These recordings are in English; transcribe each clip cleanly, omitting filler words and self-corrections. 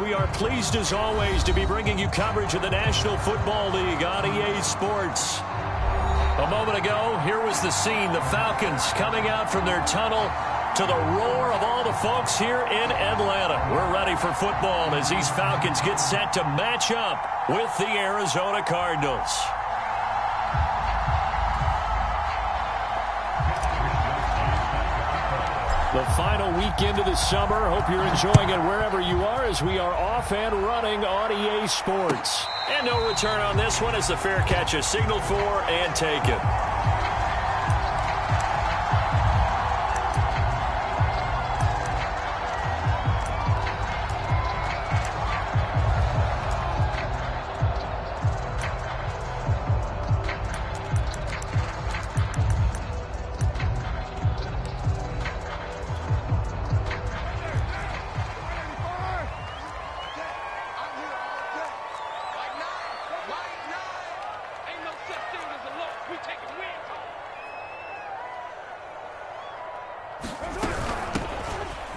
We are pleased as always to be bringing you coverage of the National Football League on EA Sports. A moment ago, here was the scene. The Falcons coming out from their tunnel to the roar of all the folks here in Atlanta. We're ready for football as these Falcons get set to match up with the Arizona Cardinals. The final weekend of the summer. Hope you're enjoying it wherever you are as we are off and running on EA Sports. And no return on this one as the fair catch is signaled for and taken.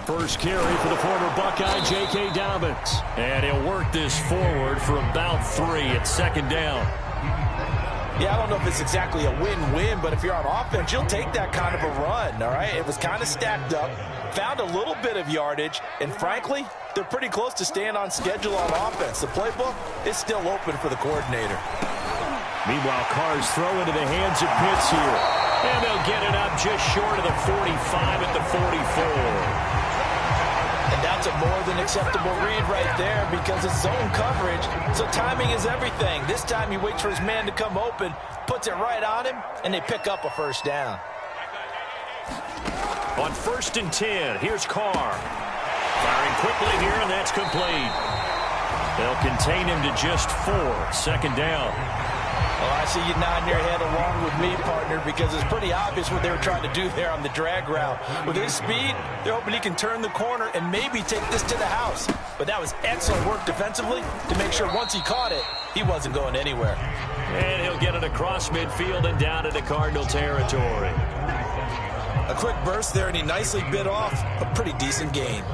First carry for the former Buckeye, J.K. Dobbins. And he'll work this forward for about 3 at second down. Yeah, I don't know if it's exactly a win-win, but if you're on offense, you'll take that kind of a run, all right? It was kind of stacked up, found a little bit of yardage, and frankly, they're pretty close to staying on schedule on offense. The playbook is still open for the coordinator. Meanwhile, Carr's throw into the hands of Pitts here. And they'll get it up just short of the 45 at the 44. And that's a more than acceptable read right there because it's zone coverage, so timing is everything. This time he waits for his man to come open, puts it right on him, and they pick up a first down. On 1st and 10, here's Carr. Firing quickly here, and that's complete. They'll contain him to just 4, second down. Well, I see you nodding your head along with me, partner, because it's pretty obvious what they were trying to do there on the drag route. With his speed, they're hoping he can turn the corner and maybe take this to the house. But that was excellent work defensively to make sure once he caught it, he wasn't going anywhere. And he'll get it across midfield and down into Cardinal territory. A quick burst there, and he nicely bit off a pretty decent gain.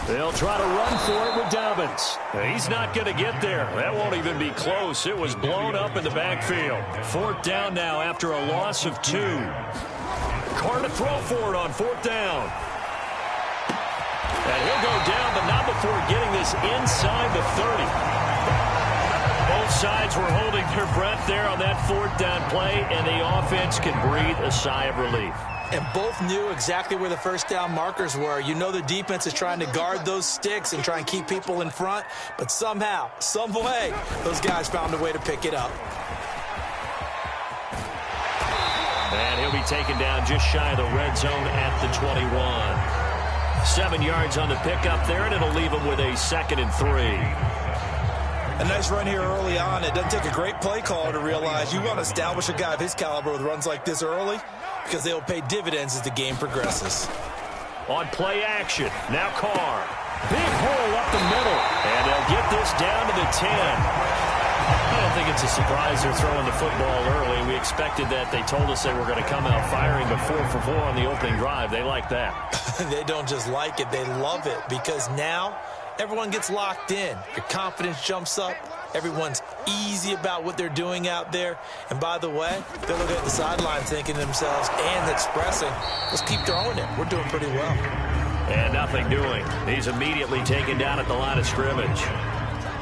They'll try to run for it with Dobbins. He's not going to get there. That won't even be close. It was blown up in the backfield. 4th down now after a loss of 2. Carr to throw for it on 4th down. And he'll go down, but not before getting this inside the 30. Both sides were holding their breath there on that 4th down play, and the offense can breathe a sigh of relief. And both knew exactly where the first down markers were. You know the defense is trying to guard those sticks and try and keep people in front. But somehow, some way, those guys found a way to pick it up. And he'll be taken down just shy of the red zone at the 21. 7 yards on the pickup there, and it'll leave him with a 2nd and 3. A nice run here early on. It doesn't take a great play caller to realize you want to establish a guy of his caliber with runs like this early because they'll pay dividends as the game progresses. On play action, now Carr. Big hole up the middle, and they'll get this down to the 10. I don't think it's a surprise they're throwing the football early. We expected that. They told us they were going to come out firing, but 4 for 4 on the opening drive. They like that. They don't just like it, they love it because now everyone gets locked in. Your confidence jumps up. Everyone's easy about what they're doing out there. And by the way, they're looking at the sideline thinking to themselves and expressing, let's keep throwing it. We're doing pretty well. And nothing doing. He's immediately taken down at the line of scrimmage.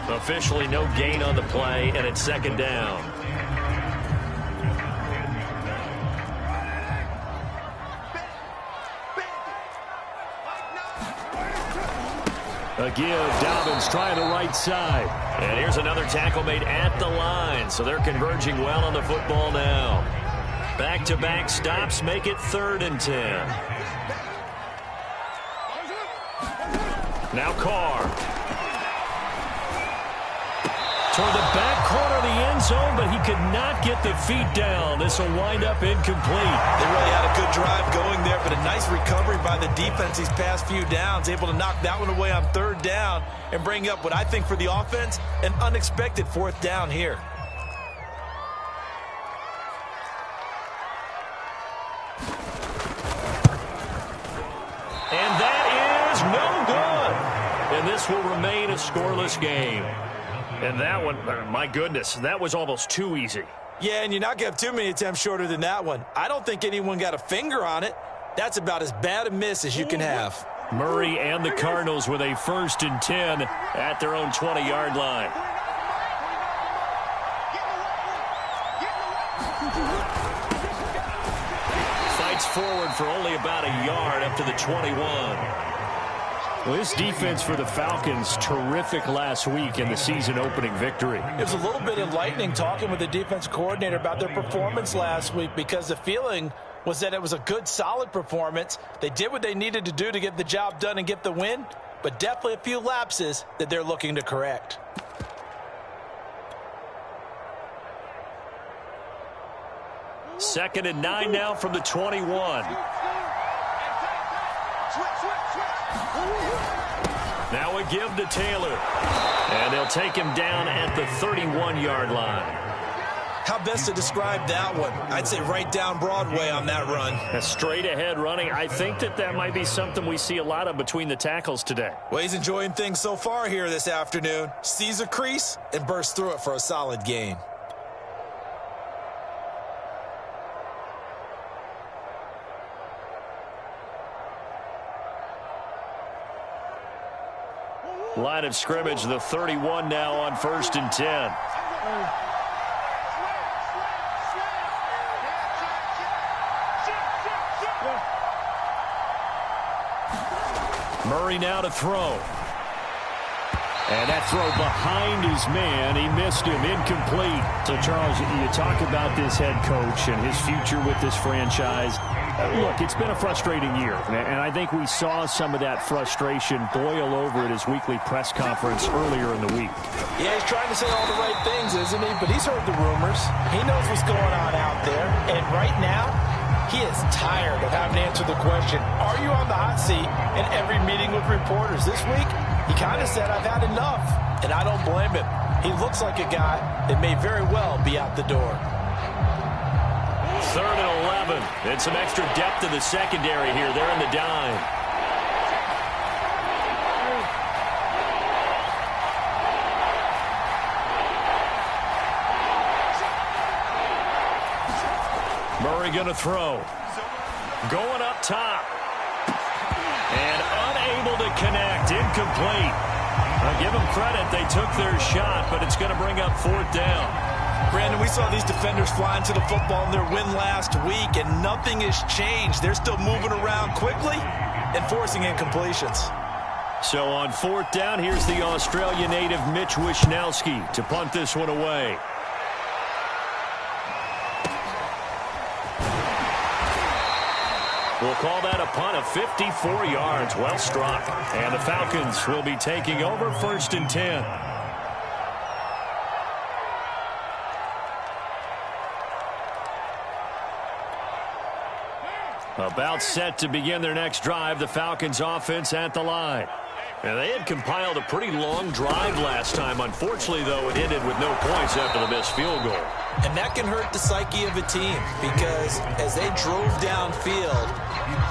Officially no gain on the play, and it's 2nd down. A give, Dobbins trying the right side. And here's another tackle made at the line, so they're converging well on the football now. Back-to-back stops make it 3rd and 10. Now Carr. Toward the back corner of the end zone, but he could not get the feet down. This will wind up incomplete. They really had a good drive going there, but a nice recovery by the defense these past few downs, able to knock that one away on 3rd down and bring up what I think for the offense, an unexpected 4th down here. this will remain a scoreless game. And that one, my goodness, that was almost too easy. Yeah, and you're not going to have too many attempts shorter than that one. I don't think anyone got a finger on it. That's about as bad a miss as you can have. Murray and the Cardinals with a 1st and 10 at their own 20-yard line. Fights forward for only about a yard up to the 21. Well, this defense for the Falcons, terrific last week in the season-opening victory. It was a little bit enlightening talking with the defense coordinator about their performance last week, because the feeling was that it was a good, solid performance. They did what they needed to do to get the job done and get the win, but definitely a few lapses that they're looking to correct. Second and 9 now from the 21. Now a give to Taylor. And they'll take him down at the 31-yard line. How best to describe that one? I'd say right down Broadway on that run. A straight-ahead running. I think that might be something we see a lot of between the tackles today. Well, he's enjoying things so far here this afternoon. Sees a crease and bursts through it for a solid gain. Line of scrimmage, the 31 now on 1st and 10. Murray now to throw. And that throw behind his man, he missed him, incomplete. So, Charles, you talk about this head coach and his future with this franchise. Look, it's been a frustrating year, and I think we saw some of that frustration boil over at his weekly press conference earlier in the week. Yeah, he's trying to say all the right things, isn't he? But he's heard the rumors. He knows what's going on out there. And right now, he is tired of having to answer the question, are you on the hot seat in every meeting with reporters? This week, he kind of said, I've had enough, and I don't blame him. He looks like a guy that may very well be out the door. 3rd and 11. And some extra depth in the secondary here. They're in the dime. Murray going to throw. Going up top. And unable to connect. Incomplete. I'll give them credit. They took their shot, but it's going to bring up 4th down. Brandon, we saw these defenders flying to the football in their win last week, and nothing has changed. They're still moving around quickly and forcing incompletions. So on 4th down, here's the Australia native Mitch Wishnowsky to punt this one away. We'll call that a punt of 54 yards. Well struck. And the Falcons will be taking over 1st and 10. About set to begin their next drive, the Falcons offense at the line. And they had compiled a pretty long drive last time. Unfortunately, though, it ended with no points after the missed field goal. And that can hurt the psyche of a team, because as they drove downfield,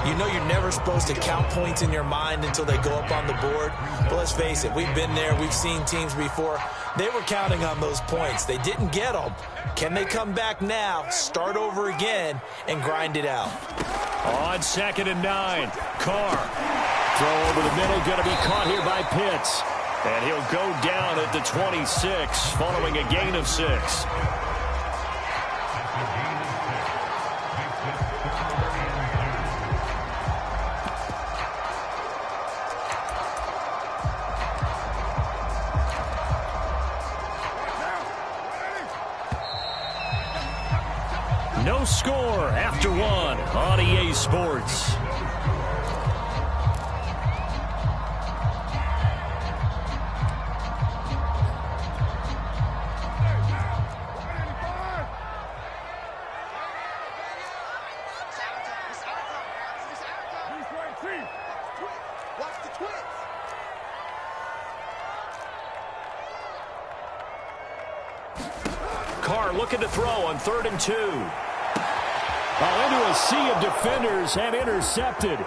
you know you're never supposed to count points in your mind until they go up on the board. But let's face it, we've been there. We've seen teams before. They were counting on those points. They didn't get them. Can they come back now, start over again, and grind it out? On 2nd and 9, Carr. Throw over the middle, going to be caught here by Pitts. And he'll go down at the 26, following a gain of 6. No score after 1 on EA Sports. Carr looking to throw on 3rd and 2. Into a sea of defenders and intercepted.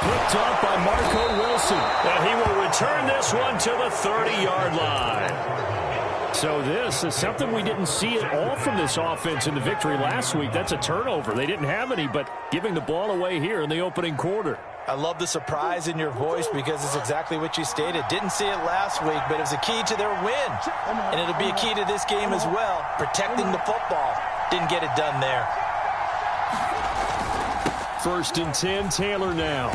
Picked up by Marco Wilson. And he will return this one to the 30-yard line. So this is something we didn't see at all from this offense in the victory last week. That's a turnover. They didn't have any, but giving the ball away here in the opening quarter. I love the surprise in your voice because it's exactly what you stated. Didn't see it last week, but it was a key to their win. And it'll be a key to this game as well, protecting the football. Didn't get it done there. 1st and 10, Taylor now.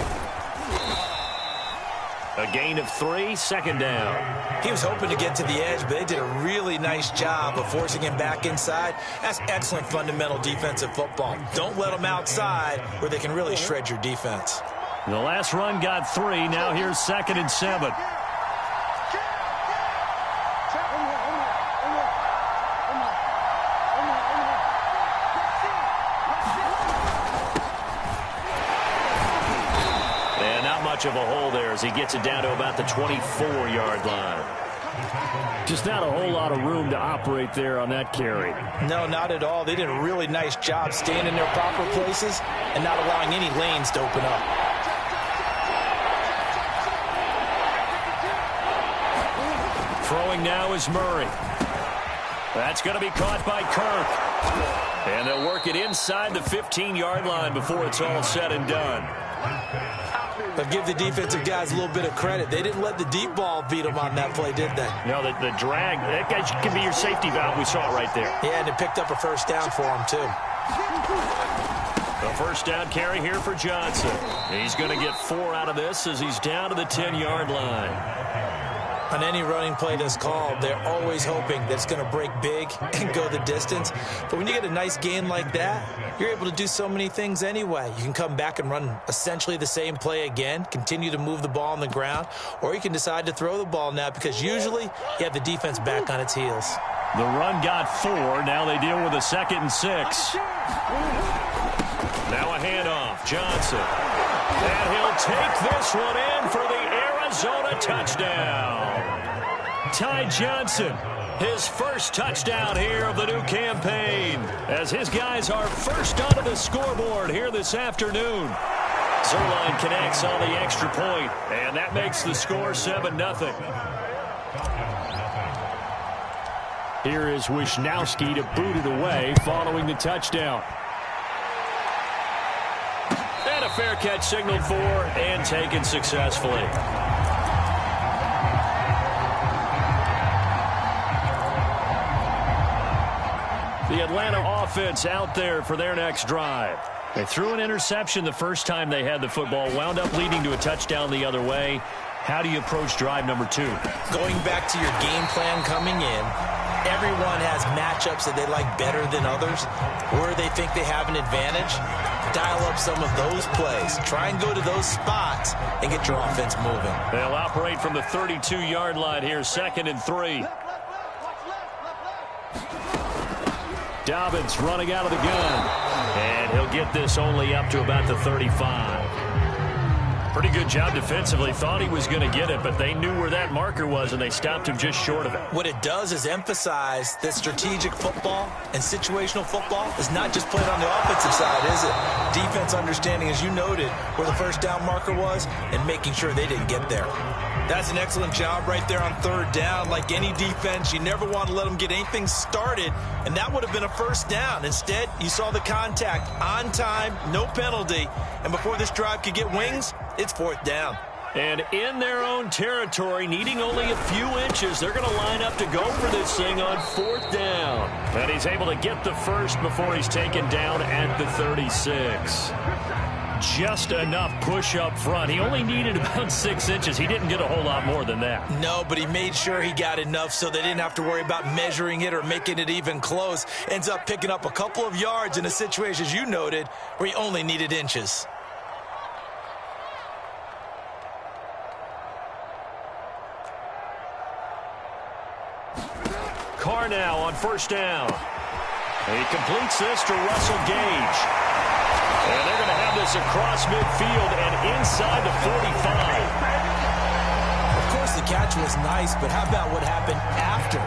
A gain of 3, 2nd down. He was hoping to get to the edge, but they did a really nice job of forcing him back inside. That's excellent fundamental defensive football. Don't let them outside where they can really shred your defense. The last run got 3. Now here's 2nd and 7. And not much of a hole there as he gets it down to about the 24-yard line. Just not a whole lot of room to operate there on that carry. No, not at all. They did a really nice job staying in their proper places and not allowing any lanes to open up. Throwing now is Murray. That's going to be caught by Kirk. And they'll work it inside the 15-yard line before it's all said and done. But give the defensive guys a little bit of credit. They didn't let the deep ball beat them on that play, did they? No, the drag, that guy can be your safety valve. We saw it right there. Yeah, and it picked up a 1st down for him, too. A 1st down carry here for Johnson. He's going to get 4 out of this as he's down to the 10-yard line. On any running play that's called, they're always hoping that it's going to break big and go the distance. But when you get a nice gain like that, you're able to do so many things anyway. You can come back and run essentially the same play again, continue to move the ball on the ground, or you can decide to throw the ball now because usually you have the defense back on its heels. The run got 4. Now they deal with a 2nd and 6. Now a handoff. Johnson. And he'll take this one in for the Arizona touchdown. Ty Johnson, his first touchdown here of the new campaign, as his guys are first onto the scoreboard here this afternoon. Zerline connects on the extra point, and that makes the score 7-0. Here is Wisnowski to boot it away following the touchdown. And a fair catch signaled for and taken successfully. The Atlanta offense out there for their next drive. They threw an interception the first time they had the football, wound up leading to a touchdown the other way. How do you approach drive number 2? Going back to your game plan coming in, everyone has matchups that they like better than others, where they think they have an advantage. Dial up some of those plays. Try and go to those spots and get your offense moving. They'll operate from the 32-yard line here, 2nd and 3. Dobbins running out of the gun. And he'll get this only up to about the 35. Pretty good job defensively. Thought he was going to get it, but they knew where that marker was, and they stopped him just short of it. What it does is emphasize that strategic football and situational football is not just played on the offensive side, is it? Defense understanding, as you noted, where the 1st down marker was and making sure they didn't get there. That's an excellent job right there on 3rd down. Like any defense, you never want to let them get anything started, and that would have been a 1st down. Instead, you saw the contact on time, no penalty, and before this drive could get wings, it's 4th down. And in their own territory, needing only a few inches, they're going to line up to go for this thing on 4th down. And he's able to get the first before he's taken down at the 36. Just enough push up front. He only needed about 6 inches. He didn't get a whole lot more than that. No, but he made sure he got enough so they didn't have to worry about measuring it or making it even close. Ends up picking up a couple of yards in a situation, as you noted, where he only needed inches. Carr now on 1st down. He completes this to Russell Gage. And they're going to have this across midfield and inside the 45. Of course, the catch was nice, but how about what happened after?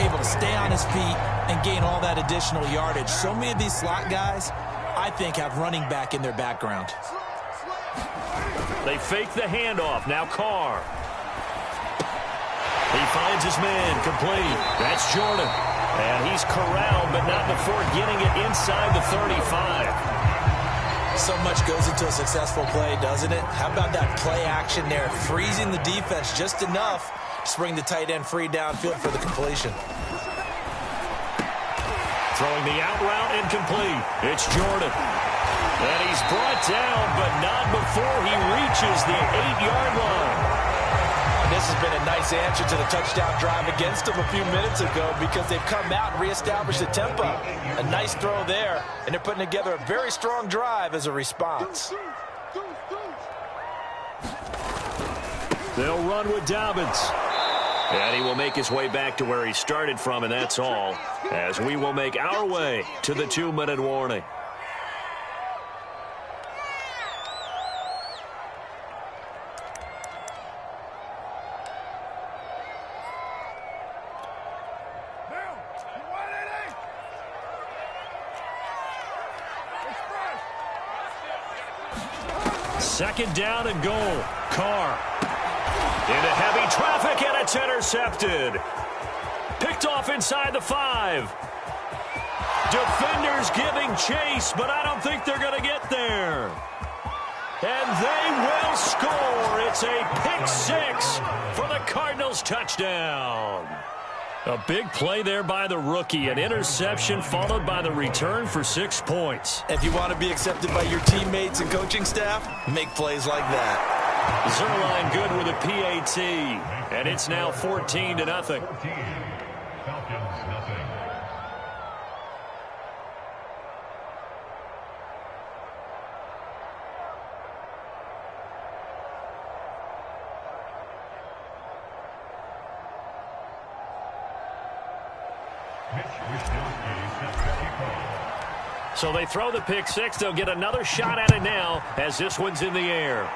Able to stay on his feet and gain all that additional yardage. So many of these slot guys, I think, have running back in their background. They fake the handoff. Now Carr. He finds his man, complete. That's Jordan. And he's corralled, but not before getting it inside the 35. So much goes into a successful play, doesn't it? How about that play action there, freezing the defense just enough to bring the tight end free downfield for the completion. Throwing the out route, incomplete. It's Jordan. And he's brought down, but not before he reaches the 8-yard line. This has been a nice answer to the touchdown drive against them a few minutes ago because they've come out and reestablished the tempo. A nice throw there, and they're putting together a very strong drive as a response. They'll run with Dobbins. And he will make his way back to where he started from, and that's all, as we will make our way to the 2-minute warning. Second down and goal. Carr. Into heavy traffic, and it's intercepted. Picked off inside the 5. Defenders giving chase, but I don't think they're going to get there. And they will score. It's a pick 6 for the Cardinals touchdown. A big play there by the rookie. An interception followed by the return for 6 points. If you want to be accepted by your teammates and coaching staff, make plays like that. Zerline good with a PAT. And it's now 14-0. So they throw the pick 6. They'll get another shot at it now as this one's in the air.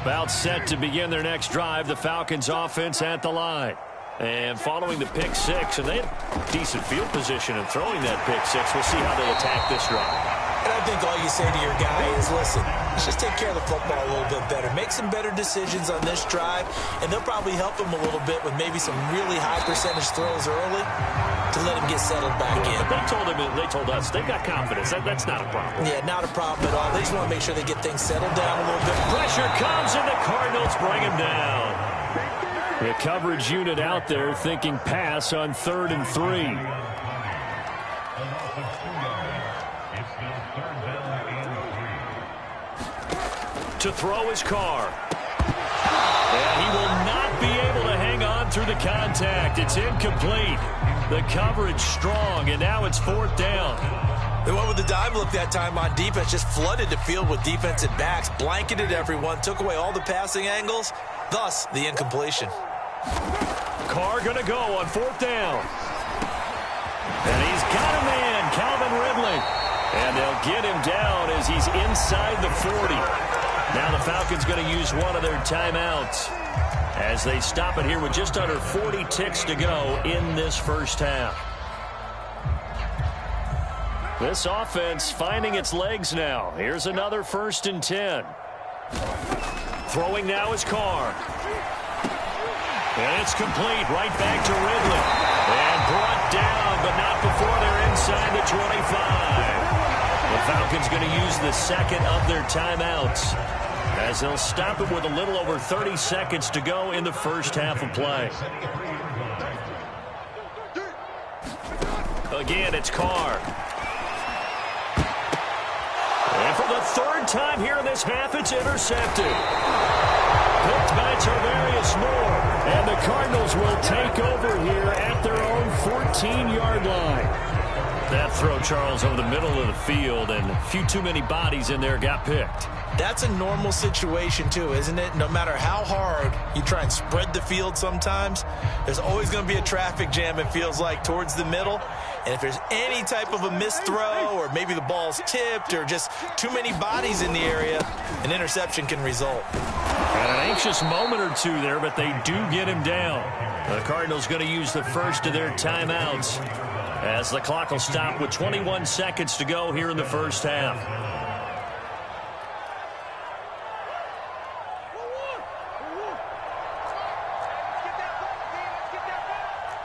About set to begin their next drive, the Falcons offense at the line. And following the pick 6, and they had decent field position in throwing that pick 6. We'll see how they attack this drive. And I think all you say to your guy is, listen, let's just take care of the football a little bit better. Make some better decisions on this drive, and they'll probably help him a little bit with maybe some really high percentage throws early to let him get settled back in. But they told us they've got confidence. That's not a problem. Yeah, not a problem at all. They just want to make sure they get things settled down a little bit. Pressure comes, and the Cardinals bring him down. The coverage unit out there thinking pass on 3rd and 3. To throw his Carr. And he will not be able to hang on through the contact. It's incomplete. The coverage strong, and now it's 4th down. They went with the dime look that time on defense, just flooded the field with defensive backs, blanketed everyone, took away all the passing angles, thus the incompletion. Carr going to go on 4th down. And he's got a man, Calvin Ridley. And they'll get him down as he's inside the 40. Now the Falcons going to use one of their timeouts as they stop it here with just under 40 ticks to go in this first half. This offense finding its legs now. Here's another 1st and 10. Throwing now is Carr. And it's complete right back to Ridley. And brought down, but not before they're inside the 25. The Falcons going to use the second of their timeouts as they'll stop it with a little over 30 seconds to go in the first half of play. Again, it's Carr. And for the 3rd time here in this half, it's intercepted. Picked by Tarvarius Moore. And the Cardinals will take over here at their own 14-yard line. That throw, Charles, over the middle of the field, and a few too many bodies in there got picked. That's a normal situation too, isn't it? No matter how hard you try and spread the field sometimes, there's always going to be a traffic jam, it feels like, towards the middle. And if there's any type of a missed throw or maybe the ball's tipped or just too many bodies in the area, an interception can result. And an anxious moment or two there, but they do get him down. The Cardinals going to use the first of their timeouts as the clock will stop with 21 seconds to go here in the first half.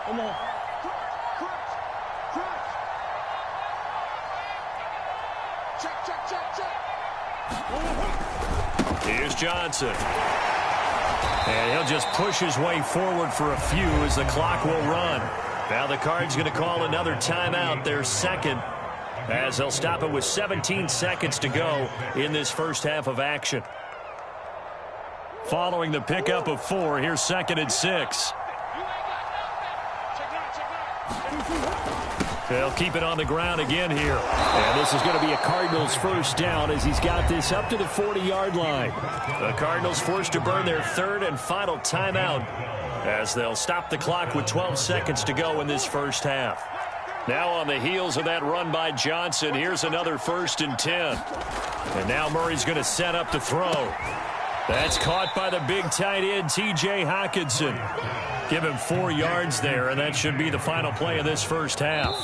Come on. Here's Johnson. And he'll just push his way forward for a few as the clock will run. Now the Cards going to call another timeout, their second, as they'll stop it with 17 seconds to go in this first half of action. Following the pickup of 4, here's 2nd and 6. They'll keep it on the ground again here. And this is going to be a Cardinals first down as he's got this up to the 40-yard line. The Cardinals forced to burn their third and final timeout as they'll stop the clock with 12 seconds to go in this first half. Now on the heels of that run by Johnson, here's another 1st and 10. And now Murray's going to set up to throw. That's caught by the big tight end, T.J. Hockenson. Give him 4 yards there, and that should be the final play of this first half.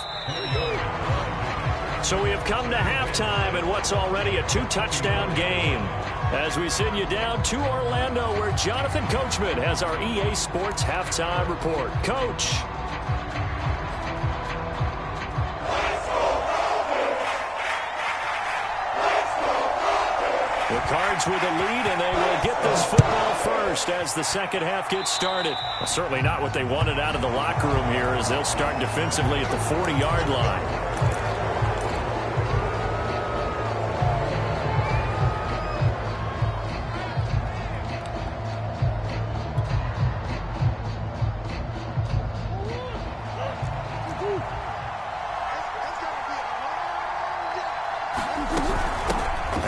So we have come to halftime in what's already a 2-touchdown game as we send you down to Orlando where Jonathan Coachman has our EA Sports halftime report. Coach. The Cards with the lead, and they will get this football first as the second half gets started. Well, certainly not what they wanted out of the locker room here as they'll start defensively at the 40-yard line.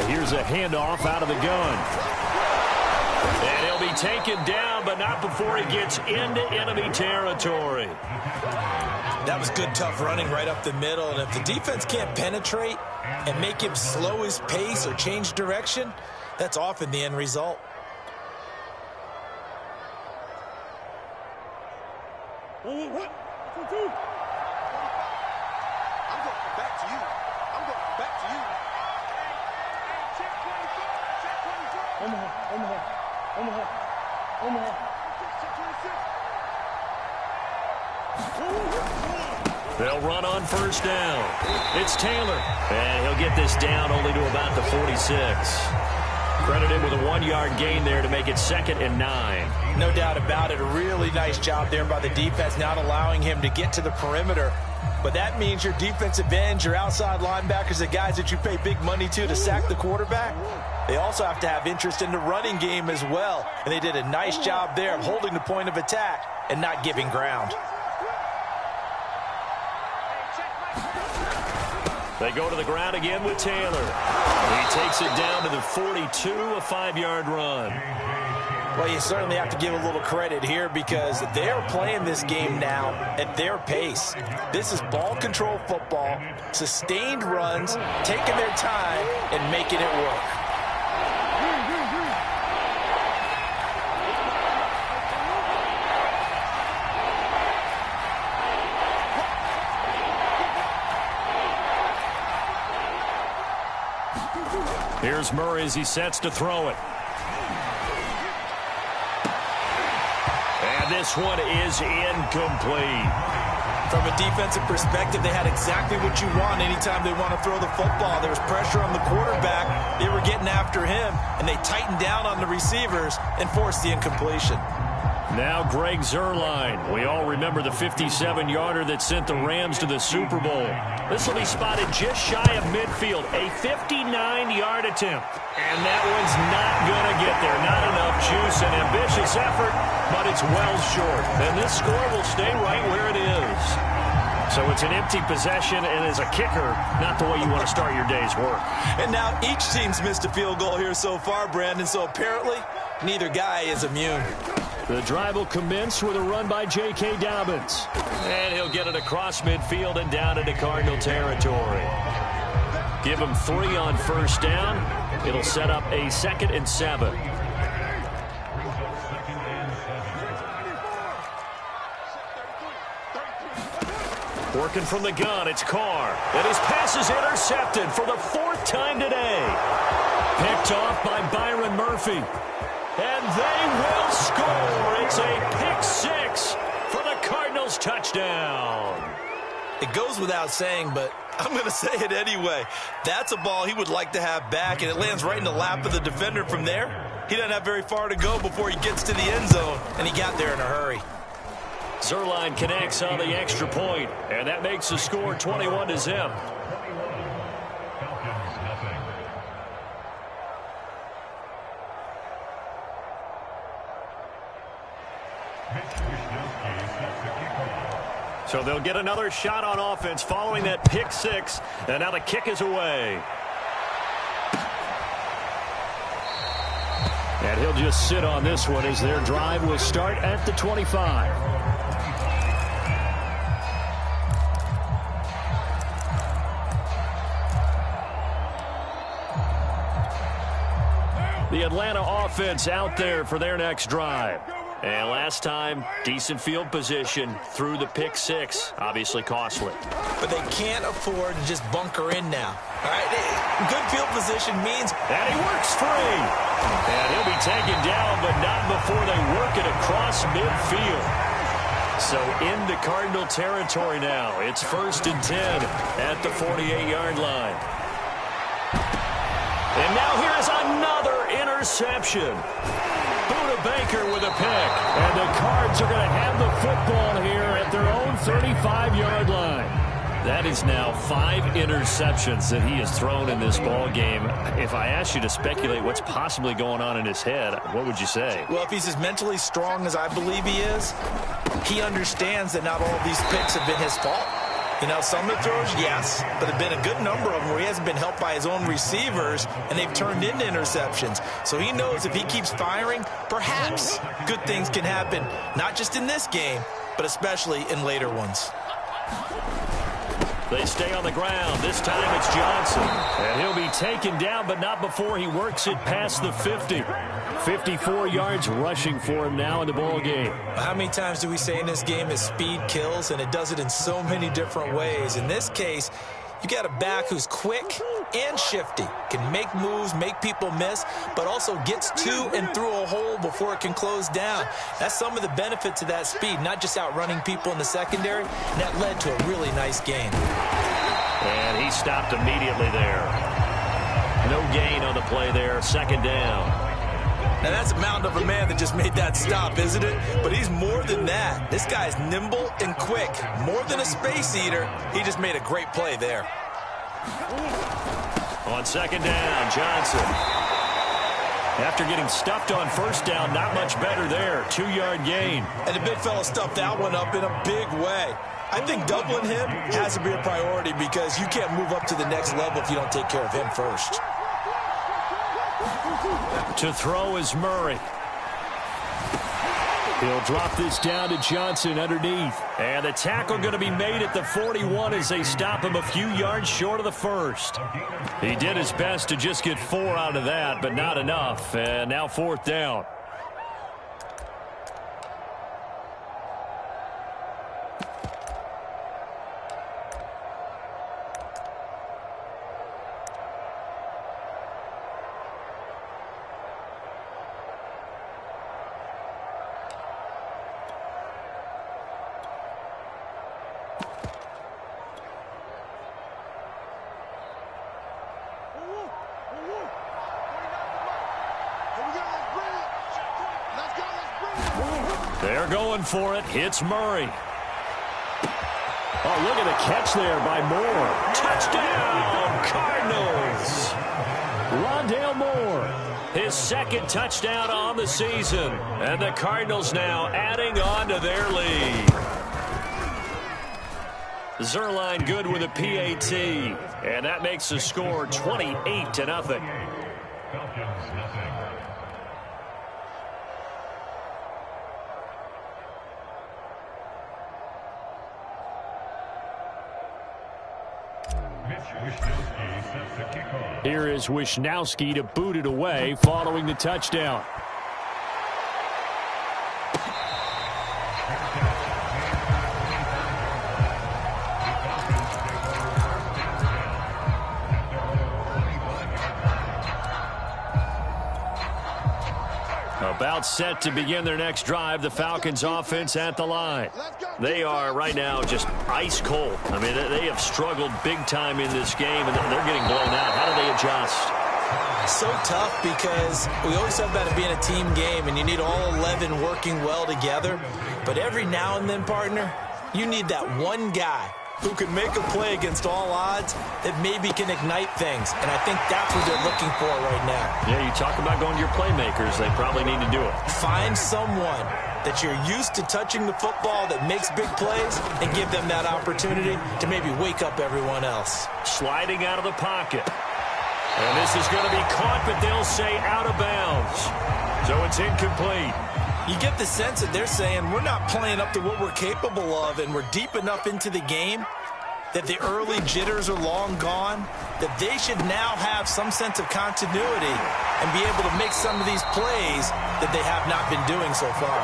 Here's a handoff out of the gun. And he'll be taken down, but not before he gets into enemy territory. That was good, tough running right up the middle. And if the defense can't penetrate and make him slow his pace or change direction, that's often the end result. They'll run on first down. It's Taylor. And he'll get this down only to about the 46. Credited with a 1-yard gain there to make it 2nd and 9. No doubt about it. A really nice job there by the defense, not allowing him to get to the perimeter. But that means your defensive ends, your outside linebackers, the guys that you pay big money to sack the quarterback, they also have to have interest in the running game as well. And they did a nice job there of holding the point of attack and not giving ground. They go to the ground again with Taylor. He takes it down to the 42, a 5-yard run. Well, you certainly have to give a little credit here because they're playing this game now at their pace. This is ball control football, sustained runs, taking their time, and making it work. Here's Murray as he sets to throw it. And this one is incomplete. From a defensive perspective, they had exactly what you want anytime they want to throw the football. There was pressure on the quarterback. They were getting after him, and they tightened down on the receivers and forced the incompletion. Now Greg Zuerlein. We all remember the 57-yarder that sent the Rams to the Super Bowl. This will be spotted just shy of midfield. A 59-yard attempt. And that one's not going to get there. Not enough juice. An ambitious effort, but it's well short. And this score will stay right where it is. So it's an empty possession, and as a kicker, not the way you want to start your day's work. And now each team's missed a field goal here so far, Brandon, so apparently neither guy is immune. The drive will commence with a run by J.K. Dobbins. And he'll get it across midfield and down into Cardinal territory. Give him 3 on first down. It'll set up a 2nd and 7. Working from the gun, it's Carr. And his pass is intercepted for the 4th time today. Picked off by Byron Murphy. And they will score. It's a pick 6 for the Cardinals touchdown. It goes without saying, but I'm going to say it anyway. That's a ball he would like to have back, and it lands right in the lap of the defender from there. He doesn't have very far to go before he gets to the end zone, and he got there in a hurry. Zerline connects on the extra point, and that makes the score 21-0. So they'll get another shot on offense following that pick 6, and now the kick is away. And he'll just sit on this one as their drive will start at the 25. The Atlanta offense out there for their next drive. And last time, decent field position through the pick 6. Obviously costly. But they can't afford to just bunker in now. All right, good field position means... And he works free. And he'll be taken down, but not before they work it across midfield. So into Cardinal territory now. It's 1st and 10 at the 48-yard line. And now here is another interception. Buda Baker with a pick. And the Cards are going to have the football here at their own 35-yard line. That is now 5 interceptions that he has thrown in this ball game. If I asked you to speculate what's possibly going on in his head, what would you say? Well, if he's as mentally strong as I believe he is, he understands that not all of these picks have been his fault. You know, some of the throws, yes, but there have been a good number of them where he hasn't been helped by his own receivers, and they've turned into interceptions. So he knows if he keeps firing, perhaps good things can happen, not just in this game, but especially in later ones. They stay on the ground. This time it's Johnson. And he'll be taken down, but not before he works it past the 50. 54 yards rushing for him now in the ball game. How many times do we say in this game that speed kills, and it does it in so many different ways? In this case, you got a back who's quick and shifty, can make moves, make people miss, but also gets to and through a hole before it can close down. That's some of the benefits of that speed, not just outrunning people in the secondary. And that led to a really nice gain. And he stopped immediately there. No gain on the play there, 2nd down. Now, that's a mountain of a man that just made that stop, isn't it? But he's more than that. This guy's nimble and quick. More than a space eater, he just made a great play there. On 2nd down, Johnson. After getting stuffed on 1st down, not much better there. 2-yard gain. And the big fella stuffed that one up in a big way. I think doubling him has to be a priority because you can't move up to the next level if you don't take care of him first. To throw is Murray. He'll drop this down to Johnson underneath. And the tackle going to be made at the 41 as they stop him a few yards short of the 1st. He did his best to just get 4 out of that, but not enough. And now 4th down. They're going for it. It's Murray. Oh, look at the catch there by Moore. Touchdown, Cardinals. Rondale Moore. His 2nd touchdown on the season. And the Cardinals now adding on to their lead. Zerline good with a PAT. And that makes the score 28-0. Here is Wisnowski to boot it away following the touchdown. About set to begin their next drive, the Falcons offense at the line. They are right now just ice cold. I mean, they have struggled big time in this game, and they're getting blown out. How do they adjust? So tough because we always talk about it being a team game, and you need all 11 working well together. But every now and then, partner, you need that one guy who can make a play against all odds that maybe can ignite things. And I think that's what they're looking for right now. Yeah, you talk about going to your playmakers. They probably need to do it. Find someone that you're used to touching the football that makes big plays and give them that opportunity to maybe wake up everyone else. Sliding out of the pocket. And this is going to be caught, but they'll say out of bounds. So it's incomplete. You get the sense that they're saying we're not playing up to what we're capable of, and we're deep enough into the game that the early jitters are long gone, that they should now have some sense of continuity and be able to make some of these plays that they have not been doing so far.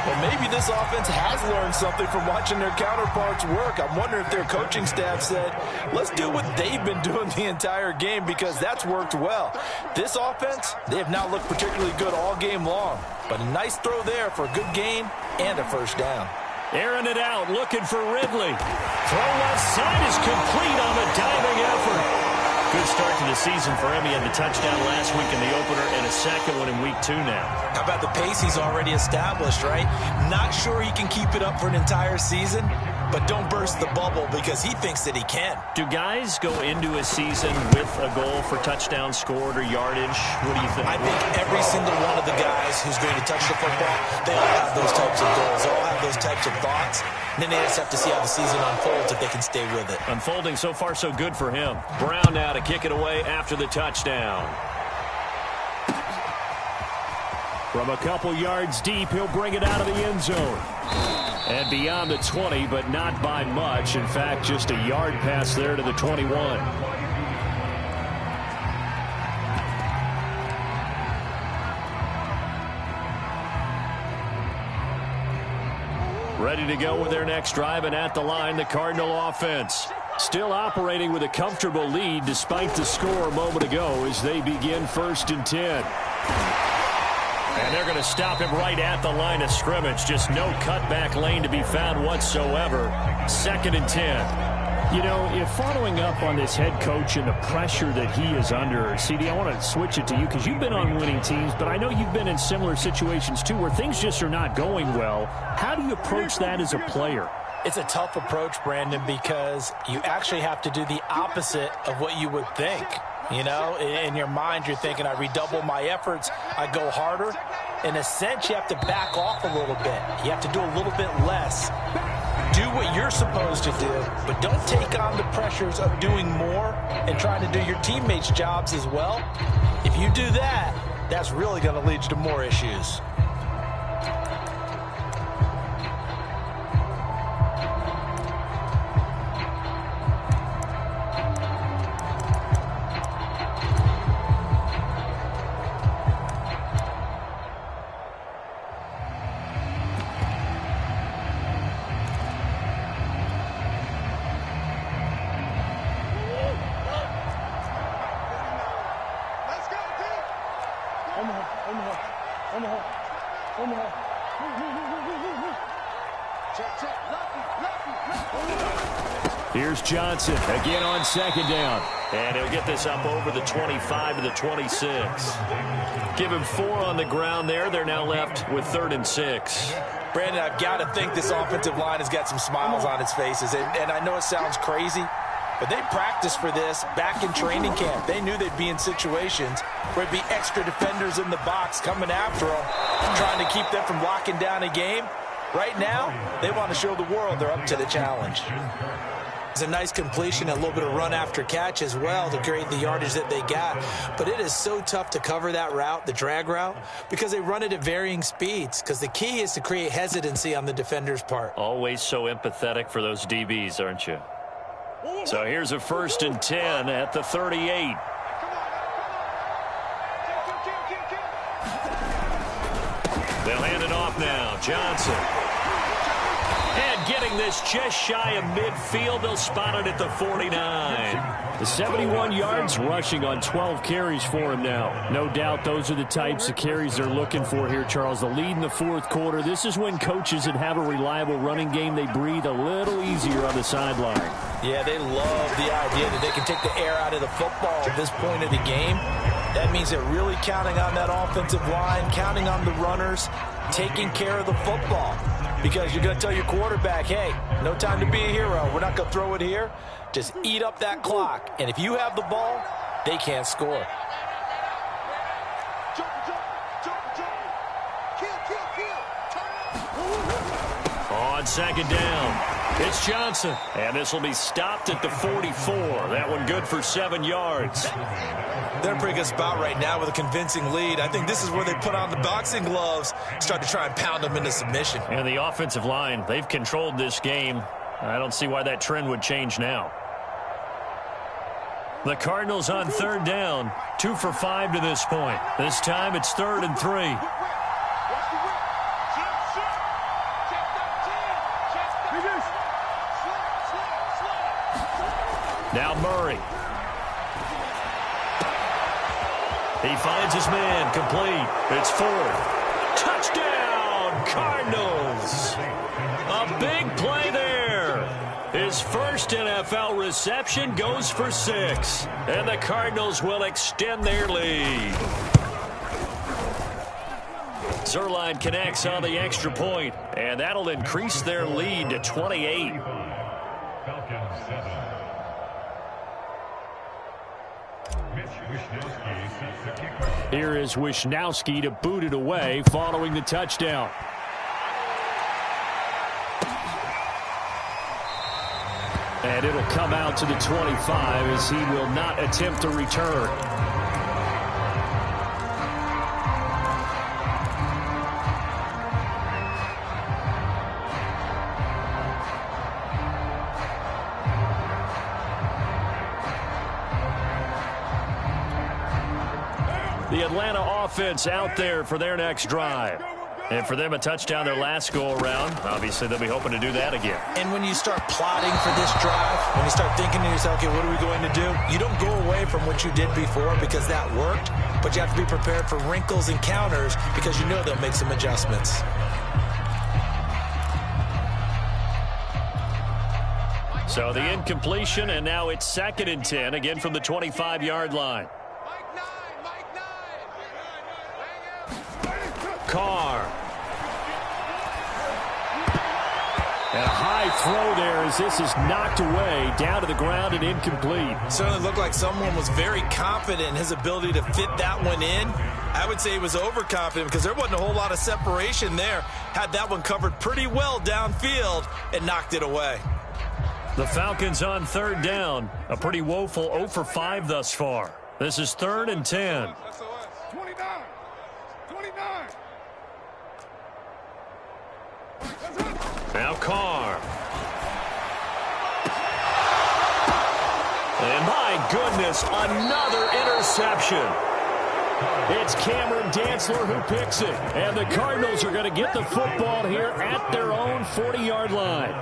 Well, maybe this offense has learned something from watching their counterparts work. I'm wondering if their coaching staff said, let's do what they've been doing the entire game, because that's worked well. This offense, they have not looked particularly good all game long. But a nice throw there for a good gain and a first down. Airing it out, looking for Ridley. Throw left side is complete on the diving effort. Good start to the season for him. He had the touchdown last week in the opener and a second one in week 2 now. How about the pace he's already established, right? Not sure he can keep it up for an entire season, but don't burst the bubble because he thinks that he can. Do guys go into a season with a goal for touchdown scored or yardage? What do you think? I think every single one of the guys who's going to touch the football, they all have those types of goals. They all have those types of thoughts. And then they just have to see how the season unfolds if they can stay with it. Unfolding so far so good for him. Brown now to kick it away after the touchdown. From a couple yards deep, he'll bring it out of the end zone. And beyond the 20, but not by much. In fact, just a yard pass there to the 21. Ready to go with their next drive, and at the line, the Cardinal offense. Still operating with a comfortable lead despite the score a moment ago as they begin 1st and 10. And they're going to stop him right at the line of scrimmage. Just no cutback lane to be found whatsoever. 2nd and 10. You know, if following up on this head coach and the pressure that he is under, CD, I want to switch it to you because you've been on winning teams, but I know you've been in similar situations too where things just are not going well. How do you approach that as a player? It's a tough approach, Brandon, because you actually have to do the opposite of what you would think. You know, in your mind, you're thinking, I redouble my efforts, I go harder. In a sense, you have to back off a little bit. You have to do a little bit less. Do what you're supposed to do, but don't take on the pressures of doing more and trying to do your teammates' jobs as well. If you do that, that's really going to lead you to more issues. Here's Johnson again on 2nd down. And he'll get this up over the 25 to the 26. Give him 4 on the ground there. They're now left with 3rd and 6. Brandon, I've got to think this offensive line has got some smiles on its faces. And I know it sounds crazy, but they practiced for this back in training camp. They knew they'd be in situations where it'd be extra defenders in the box coming after them, trying to keep them from locking down a game. Right now, they want to show the world they're up to the challenge. It's a nice completion, a little bit of run after catch as well to create the yardage that they got. But it is so tough to cover that route, the drag route, because they run it at varying speeds. Because the key is to create hesitancy on the defender's part. Always so empathetic for those DBs, aren't you? So here's a 1st and 10 at the 38. They'll hand it off now. Johnson. And getting this just shy of midfield. They'll spot it at the 49. The 71 yards rushing on 12 carries for him now. No doubt those are the types of carries they're looking for here, Charles. The lead in the 4th quarter. This is when coaches that have a reliable running game, they breathe a little easier on the sideline. Yeah, they love the idea that they can take the air out of the football at this point of the game. That means they're really counting on that offensive line, counting on the runners, taking care of the football. Because you're going to tell your quarterback, hey, no time to be a hero. We're not going to throw it here. Just eat up that clock. And if you have the ball, they can't score. On 2nd down. It's Johnson. And this will be stopped at the 44. That one good for 7 yards. They're in a pretty good spot right now with a convincing lead. I think this is where they put on the boxing gloves, start to try and pound them into submission. And the offensive line, they've controlled this game. I don't see why that trend would change now. The Cardinals on 3rd down. 2 for 5 to this point. This time it's 3rd and 3. Now Murray. He finds his man, complete. It's 4th. Touchdown, Cardinals. A big play there. His first NFL reception goes for 6. And the Cardinals will extend their lead. Zerline connects on the extra point, and that'll increase their lead to 28. Here is Wishnowski to boot it away following the touchdown. And it'll come out to the 25 as he will not attempt to return. The Atlanta offense out there for their next drive. And for them, a touchdown their last go-around. Obviously, they'll be hoping to do that again. And when you start plotting for this drive, when you start thinking to yourself, okay, what are we going to do? You don't go away from what you did before because that worked, but you have to be prepared for wrinkles and counters because you know they'll make some adjustments. So the incompletion, and now it's 2nd and 10, again from the 25-yard line. Carr. And a high throw there as this is knocked away, down to the ground and incomplete. Certainly looked like someone was very confident in his ability to fit that one in. I would say he was overconfident because there wasn't a whole lot of separation there. Had that one covered pretty well downfield and knocked it away. The Falcons on 3rd down. A pretty woeful 0 for 5 thus far. This is 3rd and 10. 29. Now Carr. And my goodness, another interception. It's Cameron Dantzler who picks it. And the Cardinals are going to get the football here at their own 40-yard line.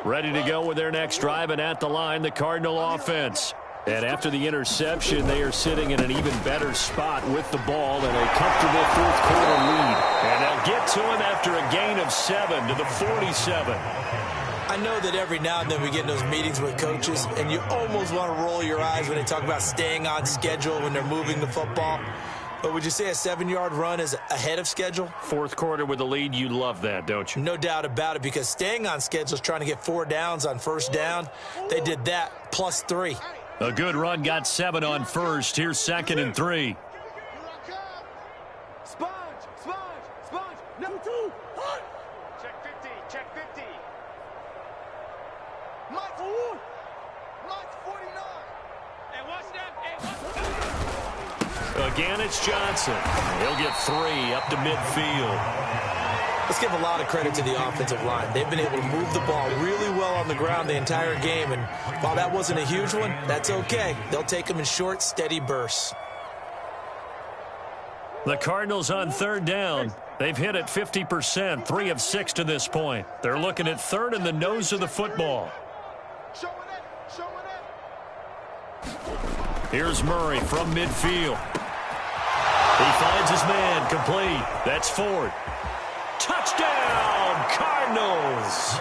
Ready to go with their next drive, and at the line, the Cardinal offense. And after the interception, they are sitting in an even better spot with the ball and a comfortable 4th quarter lead. And they'll get to him after a gain of 7 to the 47. I know that every now and then we get in those meetings with coaches, and you almost want to roll your eyes when they talk about staying on schedule when they're moving the football. But would you say a 7-yard run is ahead of schedule? 4th quarter with the lead, you love that, don't you? No doubt about it, because staying on schedule is trying to get 4 downs on 1st down. They did that plus 3. A good run got 7 on 1st. Here's 2nd and 3. Again, it's Johnson. He'll get 3 up to midfield. Let's give a lot of credit to the offensive line. They've been able to move the ball really well on the ground the entire game, and while that wasn't a huge one, that's okay. They'll take them in short, steady bursts. The Cardinals on 3rd down. They've hit it 50%, 3 of 6 to this point. They're looking at 3rd in the nose of the football. Here's Murray from midfield. He finds his man, complete. That's Ford. Touchdown, Cardinals!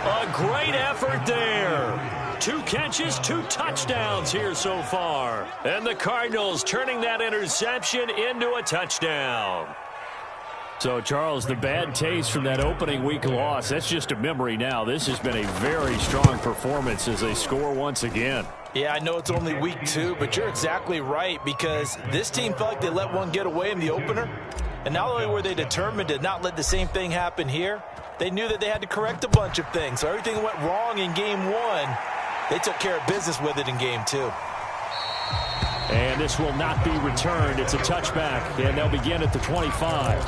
A great effort there. 2 catches, 2 touchdowns here so far. And the Cardinals turning that interception into a touchdown. So, Charles, the bad taste from that opening week loss, that's just a memory now. This has been a very strong performance as they score once again. Yeah, I know it's only week 2, but you're exactly right, because this team felt like they let one get away in the opener. And not only were they determined to not let the same thing happen here, they knew that they had to correct a bunch of things. So everything went wrong in game 1. They took care of business with it in game 2. And this will not be returned. It's a touchback, and they'll begin at the 25.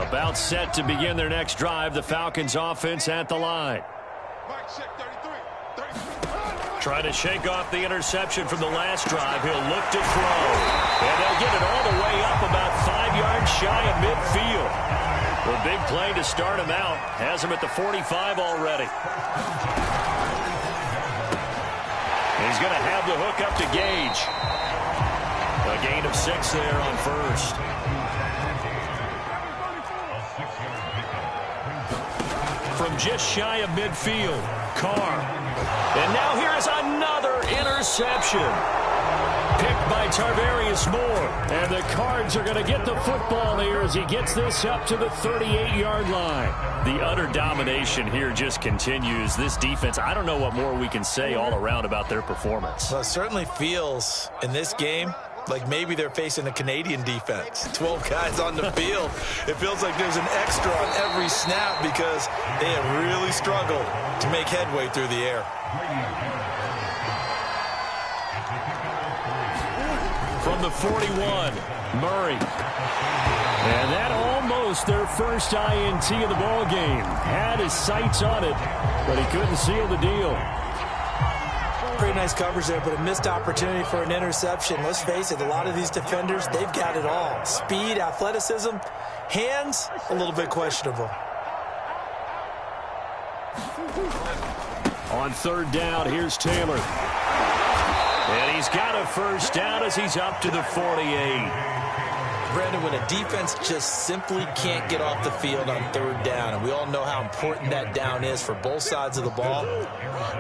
About set to begin their next drive. The Falcons offense at the line. Trying to shake off the interception from the last drive. He'll look to throw. And they'll get it all the way up about 5 yards shy of midfield. A big play to start him out. Has him at the 45 already. He's going to have the hook up to Gage. A gain of 6 there on first. From just shy of midfield, Carr. And now here's another interception. Picked by Tarvarius Moore. And the Cards are going to get the football here as he gets this up to the 38-yard line. The utter domination here just continues. This defense, I don't know what more we can say all around about their performance. Well, it certainly feels in this game like maybe they're facing a Canadian defense. 12 guys on the field. It feels like there's an extra on every snap because they have really struggled to make headway through the air. From the 41, Murray. And that almost their first INT of the ball game. Had his sights on it, but he couldn't seal the deal. Pretty nice coverage there, but a missed opportunity for an interception. Let's face it, a lot of these defenders, they've got it all. Speed, athleticism, hands, a little bit questionable. On 3rd down, here's Taylor. And he's got a first down as he's up to the 48. Brandon, when a defense just simply can't get off the field on 3rd down, and we all know how important that down is for both sides of the ball,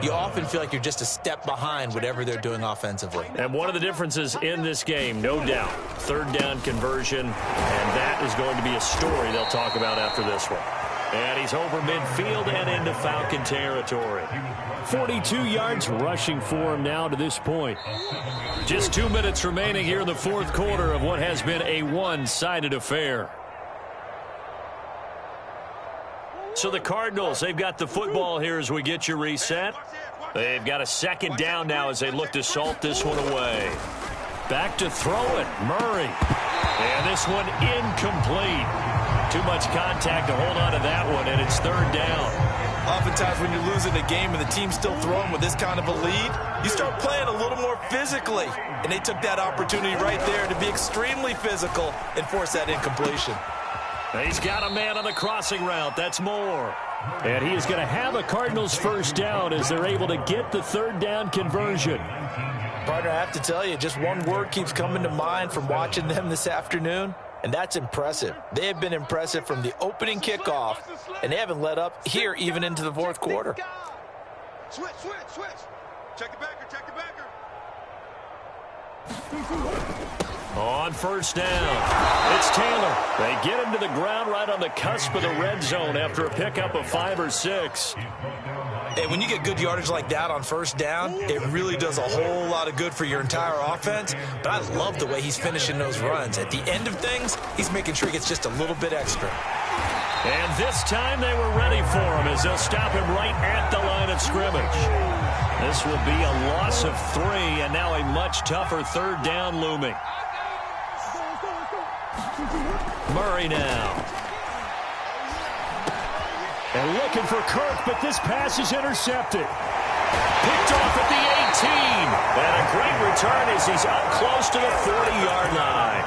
you often feel like you're just a step behind whatever they're doing offensively. And one of the differences in this game, no doubt, 3rd down conversion, and that is going to be a story they'll talk about after this one. And he's over midfield and into Falcon territory. 42 yards rushing for him now to this point. Just 2 minutes remaining here in the 4th quarter of what has been a one-sided affair. So the Cardinals, they've got the football here as we get you reset. They've got a 2nd down now as they look to salt this one away. Back to throw it, Murray. And this one incomplete. Too much contact to hold on to that one, and it's 3rd down. Oftentimes when you're losing a game and the team's still throwing with this kind of a lead, you start playing a little more physically. And they took that opportunity right there to be extremely physical and force that incompletion. He's got a man on the crossing route. That's Moore. And he is going to have a Cardinals first down as they're able to get the 3rd down conversion. Partner, I have to tell you, just one word keeps coming to mind from watching them this afternoon, and that's impressive. They have been impressive from the opening kickoff, and they haven't let up here even into the 4th quarter. Switch. Check the backer. On 1st down, it's Taylor. They get him to the ground right on the cusp of the red zone after a pickup of 5 or 6. And when you get good yardage like that on first down, it really does a whole lot of good for your entire offense. But I love the way he's finishing those runs. At the end of things, he's making sure he gets just a little bit extra. And this time they were ready for him as they'll stop him right at the line of scrimmage. This will be a loss of 3, and now a much tougher third down looming. Murray now. And looking for Kirk, but this pass is intercepted. Picked off at the 18. And a great return as he's up close to the 40-yard line.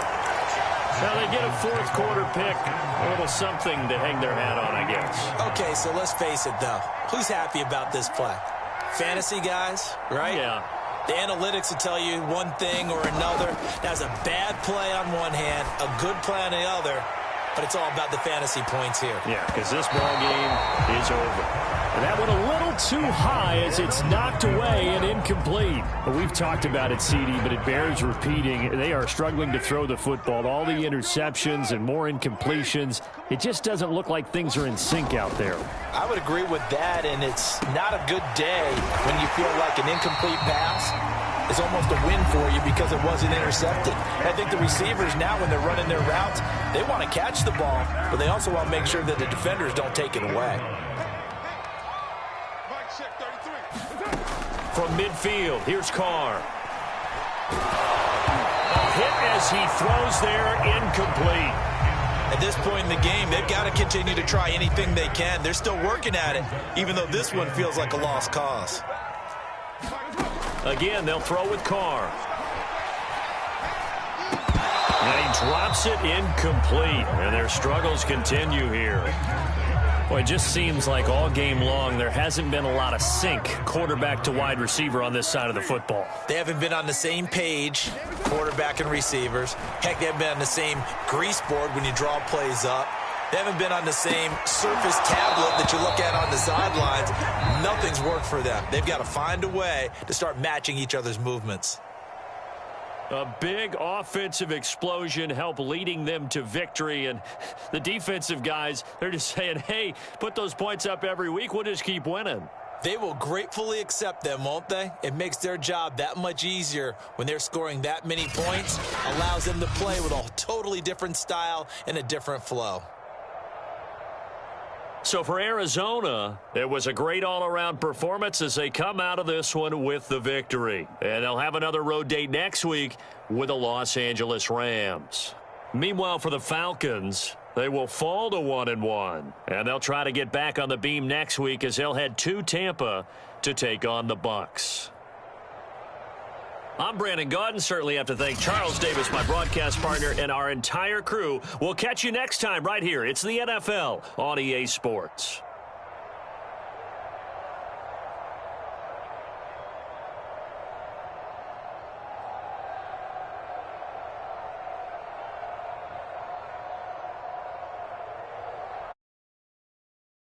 Now they get a fourth quarter pick. A little something to hang their hat on, I guess. Okay, so let's face it, though. Who's happy about this play? Fantasy guys, right? Yeah. The analytics will tell you one thing or another. That's a bad play on one hand, a good play on the other, but it's all about the fantasy points here. Yeah, because this ball game is over. And that went a little too high as it's knocked away and incomplete. We've talked about it, CD, but it bears repeating. They are struggling to throw the football. All the interceptions and more incompletions. It just doesn't look like things are in sync out there. I would agree with that, and it's not a good day when you feel like an incomplete pass is almost a win for you because it wasn't intercepted. I think the receivers now, when they're running their routes, they want to catch the ball, but they also want to make sure that the defenders don't take it away. From midfield, here's Carr. A hit as he throws there, incomplete. At this point in the game, they've got to continue to try anything they can. They're still working at it, even though this one feels like a lost cause. Again, they'll throw with Carr. And he drops it incomplete. And their struggles continue here. Boy, it just seems like all game long there hasn't been a lot of sync quarterback to wide receiver on this side of the football. They haven't been on the same page, quarterback and receivers. Heck, they haven't been on the same grease board when you draw plays up. They haven't been on the same surface tablet that you look at on the sidelines. Nothing's worked for them. They've got to find a way to start matching each other's movements. A big offensive explosion helped leading them to victory. And the defensive guys, they're just saying, hey, put those points up every week. We'll just keep winning. They will gratefully accept them, won't they? It makes their job that much easier when they're scoring that many points. Allows them to play with a totally different style and a different flow. So for Arizona, it was a great all-around performance as they come out of this one with the victory. And they'll have another road date next week with the Los Angeles Rams. Meanwhile, for the Falcons, they will fall to 1-1. And they'll try to get back on the beam next week as they'll head to Tampa to take on the Bucs. I'm Brandon Gaudin. Certainly have to thank Charles Davis, my broadcast partner, and our entire crew. We'll catch you next time right here. It's the NFL on EA Sports.